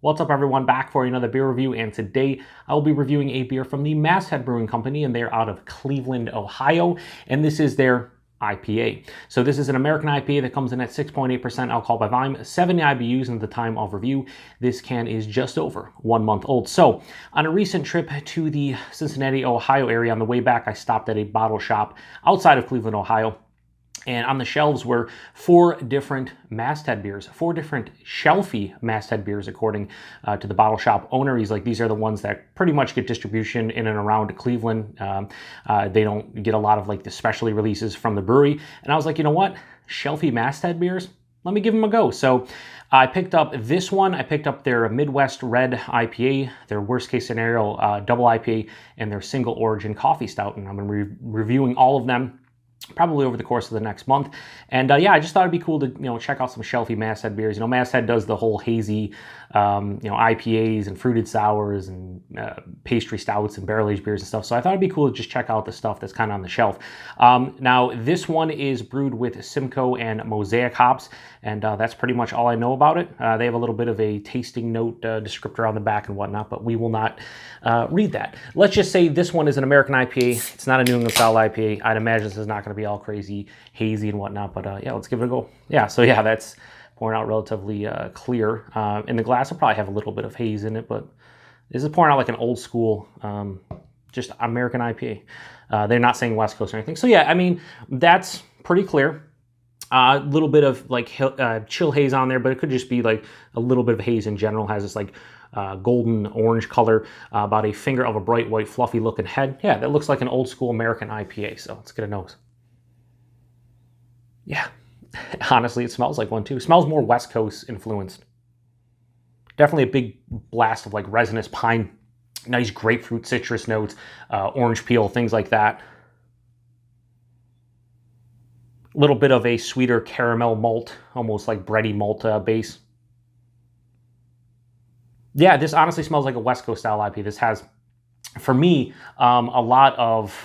What's up everyone, back for another beer review, and today I will be reviewing a beer from the Masthead Brewing Company, and they're out of Cleveland, Ohio, and this is their IPA. So this is an American IPA that comes in at 6.8% alcohol by volume, 70 IBUs, and at the time of review, this can is just over 1 month old. So on a recent trip to the Cincinnati, Ohio area, on the way back, I stopped at a bottle shop outside of Cleveland, Ohio. And on the shelves were 4 different Masthead beers, 4 different shelfie Masthead beers, according to the bottle shop owner. He's like, these are the ones that pretty much get distribution in and around Cleveland. They don't get a lot of like the specialty releases from the brewery. And I was like, you know what? Shelfie Masthead beers? Let me give them a go. So I picked up this one. I picked up their Midwest Red IPA, their worst case scenario double IPA, and their single origin coffee stout. And I'm going to be reviewing all of them probably over the course of the next month. And yeah, I just thought it'd be cool to, check out some shelfie Masthead beers. Masthead does the whole hazy, IPAs and fruited sours and pastry stouts and barrel-aged beers and stuff. So I thought it'd be cool to just check out the stuff that's kind of on the shelf. Now, this one is brewed with Simcoe and Mosaic hops, and that's pretty much all I know about it. They have a little bit of a tasting note descriptor on the back and whatnot, but we will not read that. Let's just say this one is an American IPA. It's not a New England style IPA. I'd imagine this is not going to be all crazy hazy and whatnot, but yeah, let's give it a go. Yeah, so yeah, that's pouring out relatively clear. In the glass, will probably have a little bit of haze in it, but this is pouring out like an old school, just American IPA. They're not saying West Coast or anything. So yeah, I mean, that's pretty clear. A little bit of like chill haze on there, but it could just be like a little bit of haze in general. Has this like golden orange color, about a finger of a bright white fluffy looking head. Yeah, that looks like an old school American IPA. So let's get a nose. Yeah, honestly, it smells like one too. It smells more West Coast influenced. Definitely a big blast of like resinous pine, nice grapefruit citrus notes, orange peel, things like that. A little bit of a sweeter caramel malt, almost like bready malt base. Yeah, this honestly smells like a West Coast style IPA. This has, for me, a lot of,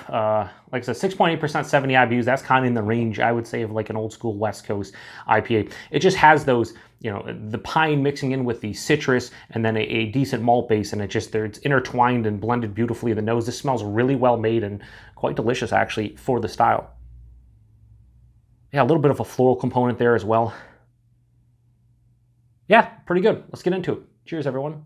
like I said, 6.8%, 70 IBUs. That's kind of in the range, I would say, of like an old school West Coast IPA. It just has those, the pine mixing in with the citrus and then a decent malt base, and it's intertwined and blended beautifully in the nose. This smells really well made and quite delicious, actually, for the style. Yeah, a little bit of a floral component there as well. Yeah, pretty good. Let's get into it. Cheers, everyone.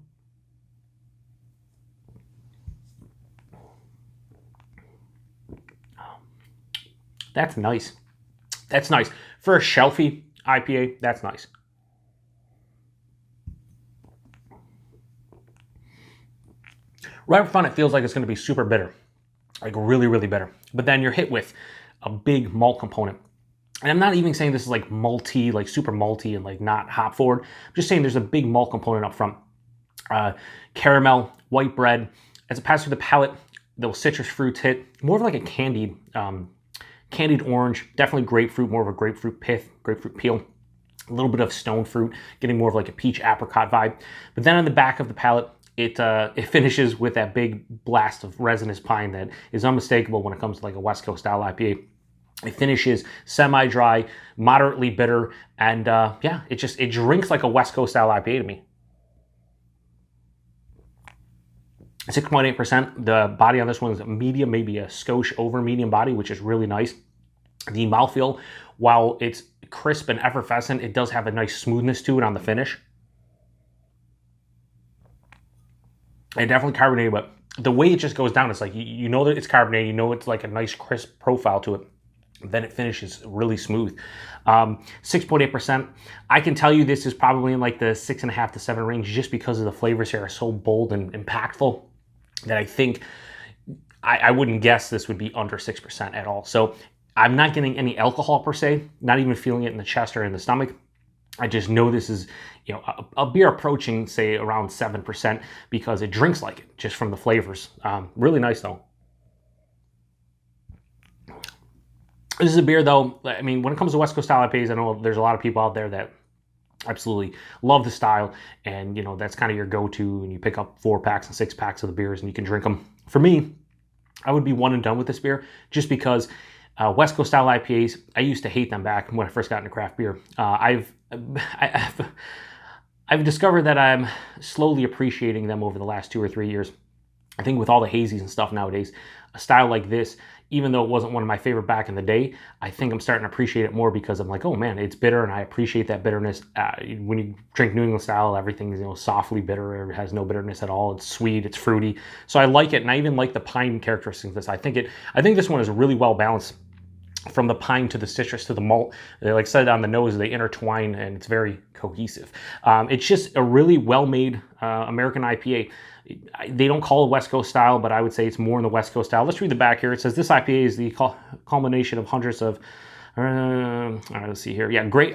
That's nice. That's nice. For a shelfie IPA, that's nice. Right up front, it feels like it's going to be super bitter. Like really, really bitter. But then you're hit with a big malt component. And I'm not even saying this is like malty, like super malty and like not hop forward. I'm just saying there's a big malt component up front. Caramel, white bread. As it passes through the palate, those citrus fruits hit. More of like a candied orange. Definitely grapefruit, more of a grapefruit peel. A little bit of stone fruit, getting more of like a peach apricot vibe. But then on the back of the palate, it finishes with that big blast of resinous pine that is unmistakable when it comes to like a West Coast style IPA. It finishes semi-dry, moderately bitter, and yeah, it drinks like a West Coast style IPA to me. 6.8%. The body on this one is medium, maybe a skosh over medium body, which is really nice. The mouthfeel, while it's crisp and effervescent, it does have a nice smoothness to it on the finish. And definitely carbonated, but the way it just goes down, it's like, you know that it's carbonated, it's like a nice crisp profile to it. Then it finishes really smooth. 6.8%. I can tell you this is probably in like the 6.5 to 7 range, just because of the flavors here are so bold and impactful that I think I wouldn't guess this would be under 6% at all. So I'm not getting any alcohol per se, not even feeling it in the chest or in the stomach. I just know this is, a beer approaching, say, around 7% because it drinks like it, just from the flavors. Really nice though. This is a beer, though, I mean, when it comes to West Coast style IPAs, I know there's a lot of people out there that absolutely love the style, and, that's kind of your go-to, and you pick up 4-packs and 6-packs of the beers, and you can drink them. For me, I would be one and done with this beer, just because West Coast style IPAs, I used to hate them back when I first got into craft beer. I I've discovered that I'm slowly appreciating them over the last 2 or 3 years. I think with all the hazies and stuff nowadays, a style like this, even though it wasn't one of my favorite back in the day, I think I'm starting to appreciate it more because I'm like, oh man, it's bitter, and I appreciate that bitterness. When you drink New England style, everything's, you know, softly bitter, or it has no bitterness at all. It's sweet, it's fruity. So I like it, and I even like the pine characteristics of this. I think this one is really well balanced. From the pine to the citrus to the malt, they like said on the nose, they intertwine, and it's very cohesive. It's just a really well-made American IPA. They don't call it West Coast style, but I would say it's more in the West Coast style. Let's read the back here. It says this IPA is the culmination of hundreds of all right, let's see here. Yeah, great.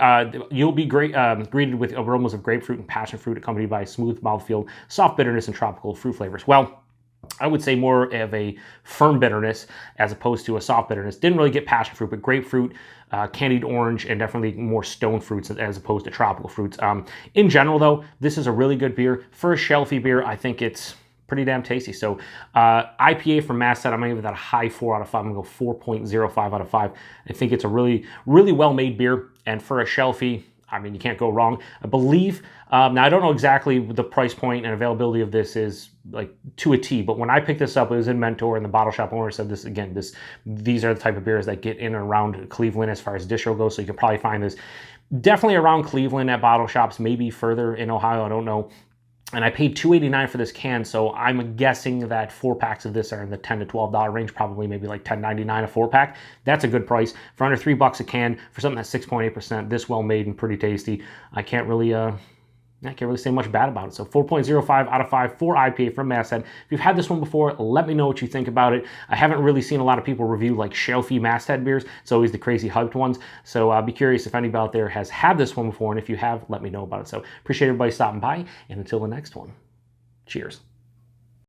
You'll be greeted with aromas of grapefruit and passion fruit, accompanied by smooth mouthfeel, soft bitterness, and tropical fruit flavors. Well, I would say more of a firm bitterness as opposed to a soft bitterness. Didn't really get passion fruit, but grapefruit, candied orange, and definitely more stone fruits as opposed to tropical fruits. In general, though, this is a really good beer. For a shelfie beer, I think it's pretty damn tasty. So IPA from Masthead, I'm going to give that a high 4 out of 5. I'm going to go 4.05 out of 5. I think it's a really, really well-made beer. And for a shelfie, I mean, you can't go wrong. I believe, now I don't know exactly what the price point and availability of this is like to a T, but when I picked this up, it was in Mentor, and the bottle shop owner said this, again, these are the type of beers that get in and around Cleveland as far as distro goes, so you can probably find this definitely around Cleveland at bottle shops, maybe further in Ohio, I don't know. And I paid $2.89 for this can, so I'm guessing that 4-packs of this are in the $10 to $12 range, probably maybe like $10.99 a 4-pack. That's a good price. For under $3 a can, for something that's 6.8%, this well-made and pretty tasty, I can't really say much bad about it. So 4.05 out of 5 for IPA from Masthead. If you've had this one before, let me know what you think about it. I haven't really seen a lot of people review like shelfie Masthead beers. It's always the crazy hyped ones. So I'll be curious if anybody out there has had this one before, and if you have, let me know about it. So appreciate everybody stopping by, and until the next one, cheers.